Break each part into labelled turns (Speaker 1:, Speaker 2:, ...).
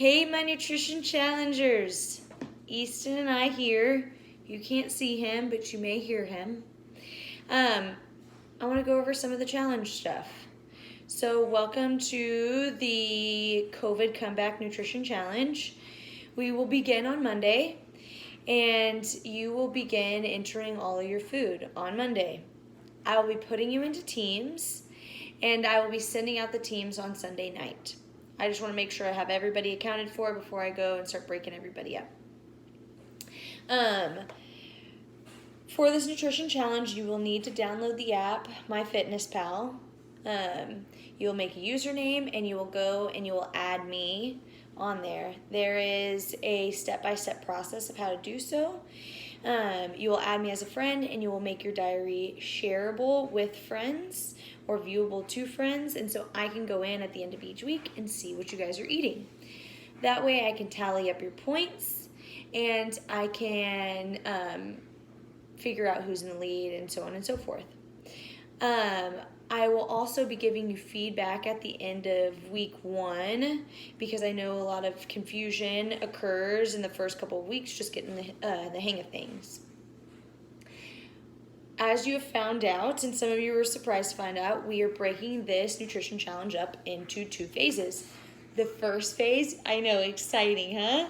Speaker 1: Hey, my nutrition challengers. Easton and I here. You can't see him, but you may hear him. I want to go over some of the challenge stuff. So, welcome to the COVID Comeback Nutrition Challenge. We will begin on Monday, and you will begin entering all of your food on Monday. I will be putting you into teams, and I will be sending out the teams on Sunday night. I just want to make sure I have everybody accounted for before I go and start breaking everybody up. For this nutrition challenge, you will need to download the app, MyFitnessPal. You'll make a username and you will go and you will add me on there. There is a step-by-step process of how to do so. You will add me as a friend and you will make your diary shareable with friends or viewable to friends, and so I can go in at the end of each week and see what you guys are eating. That way I can tally up your points and I can figure out who's in the lead and so on and so forth. I will also be giving you feedback at the end of week 1 because I know a lot of confusion occurs in the first couple of weeks just getting the hang of things. As you have found out, and some of you were surprised to find out, we are breaking this nutrition challenge up into 2 phases. The first phase, I know, exciting, huh?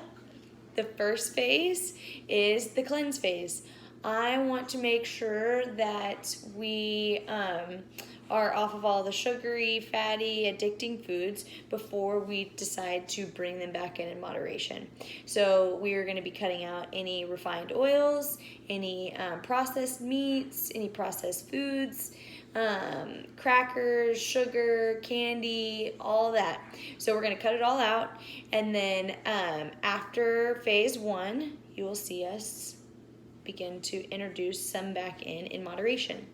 Speaker 1: The first phase is the cleanse phase. I want to make sure that we are off of all the sugary, fatty, addicting foods before we decide to bring them back in moderation. So we are going to be cutting out any refined oils, any processed meats, any processed foods, crackers, sugar, candy, all that. So we're going to cut it all out, and then after phase 1, you will see us begin to introduce some back in moderation.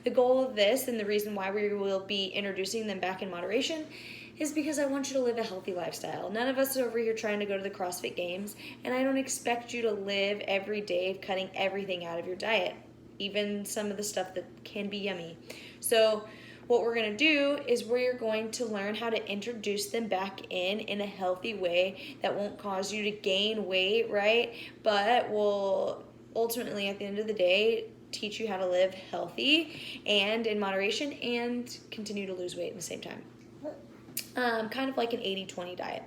Speaker 1: The goal of this and the reason why we will be introducing them back in moderation is because I want you to live a healthy lifestyle. None of us are over here trying to go to the CrossFit Games, and I don't expect you to live every day cutting everything out of your diet, even some of the stuff that can be yummy. So what we're going to do is we're going to learn how to introduce them back in a healthy way that won't cause you to gain weight, right? But will ultimately, at the end of the day, teach you how to live healthy and in moderation and continue to lose weight at the same time. Kind of like an 80-20 diet.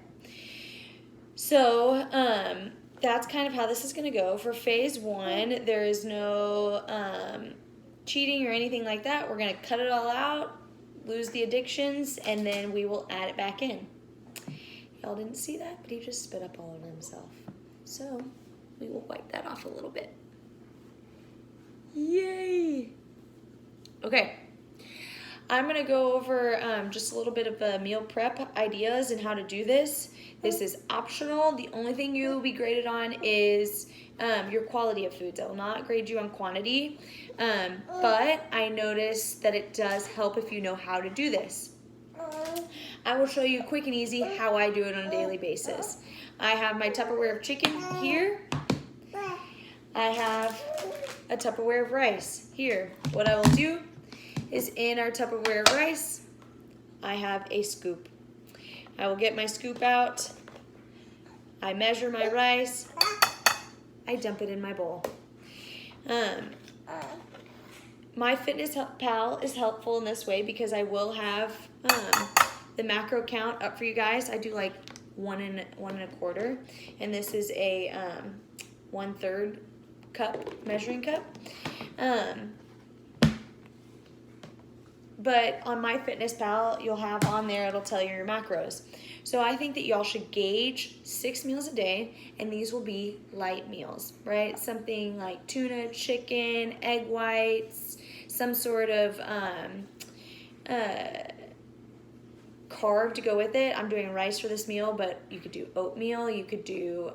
Speaker 1: So that's kind of how this is going to go. For phase 1, there is no cheating or anything like that. We're going to cut it all out, lose the addictions, and then we will add it back in. Y'all didn't see that, but he just spit up all over himself. So we will wipe that off a little bit. Yay! Okay, I'm going to go over just a little bit of meal prep ideas and how to do this. This is optional. The only thing you will be graded on is your quality of foods. I will not grade you on quantity, but I noticed that it does help if you know how to do this. I will show you quick and easy how I do it on a daily basis. I have my Tupperware of chicken here. I have a Tupperware of rice here. What I will do is in our Tupperware of rice, I have a scoop. I will get my scoop out. I measure my rice. I dump it in my bowl. MyFitnessPal is helpful in this way because I will have the macro count up for you guys. I do like 1 1/4, and this is a 1/3 cup, measuring cup. But on MyFitnessPal, you'll have on there, it'll tell you your macros. So I think that y'all should gauge 6 meals a day, and these will be light meals, right? Something like tuna, chicken, egg whites, some sort of carb to go with it. I'm doing rice for this meal, but you could do oatmeal, you could do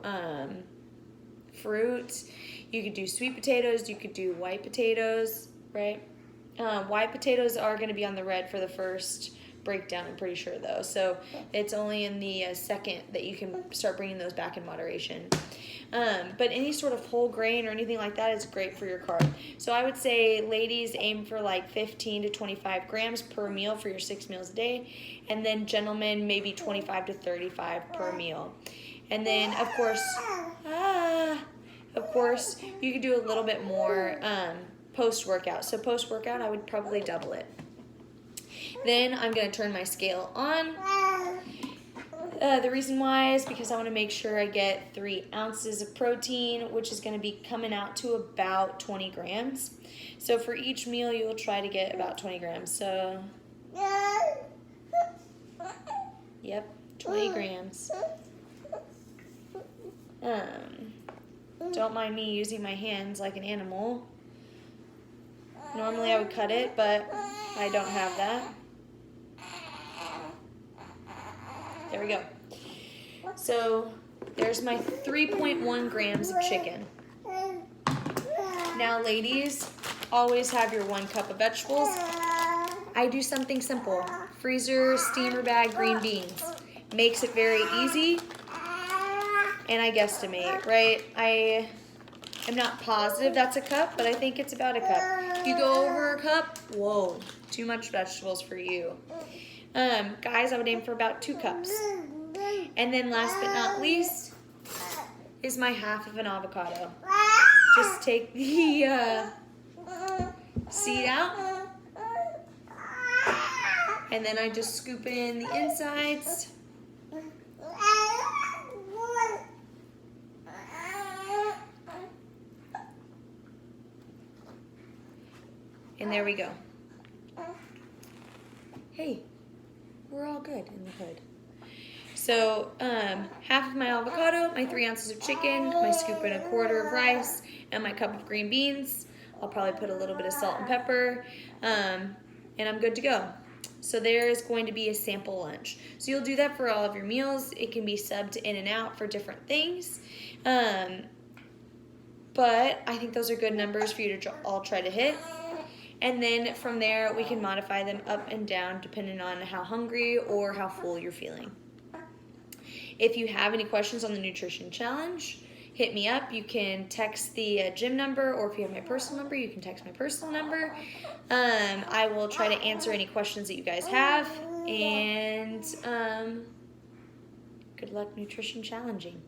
Speaker 1: fruit, you could do sweet potatoes, you could do white potatoes, right? White potatoes are going to be on the red for the first breakdown, I'm pretty sure, though. So it's only in the second that you can start bringing those back in moderation. But any sort of whole grain or anything like that is great for your carb. So I would say, ladies, aim for like 15 to 25 grams per meal for your 6 meals a day. And then gentlemen, maybe 25 to 35 per meal. And then, of course, you could do a little bit more post-workout. So post-workout, I would probably double it. Then I'm going to turn my scale on. The reason why is because I want to make sure I get 3 ounces of protein, which is going to be coming out to about 20 grams. So for each meal, you'll try to get about 20 grams. So, yep, 20 grams. Don't mind me using my hands like an animal. Normally I would cut it, but I don't have that. There we go. So there's my 3.1 grams of chicken. Now, ladies, always have your 1 cup of vegetables. I do something simple. Freezer, steamer bag, green beans. Makes it very easy. And I guesstimate, right? I am not positive that's a cup, but I think it's about a cup. If you go over a cup, whoa, too much vegetables for you. Guys, I would aim for about 2 cups. And then last but not least is my half of an avocado. Just take the seed out. And then I just scoop in the insides. And there we go. Hey, we're all good in the hood. So half of my avocado, my 3 ounces of chicken, my scoop and a quarter of rice, and my cup of green beans. I'll probably put a little bit of salt and pepper, and I'm good to go. So there is going to be a sample lunch. So you'll do that for all of your meals. It can be subbed in and out for different things. But I think those are good numbers for you to all try to hit. And then from there, we can modify them up and down depending on how hungry or how full you're feeling. If you have any questions on the nutrition challenge, hit me up. You can text the gym number, or if you have my personal number, you can text my personal number. I will try to answer any questions that you guys have. And good luck nutrition challenging.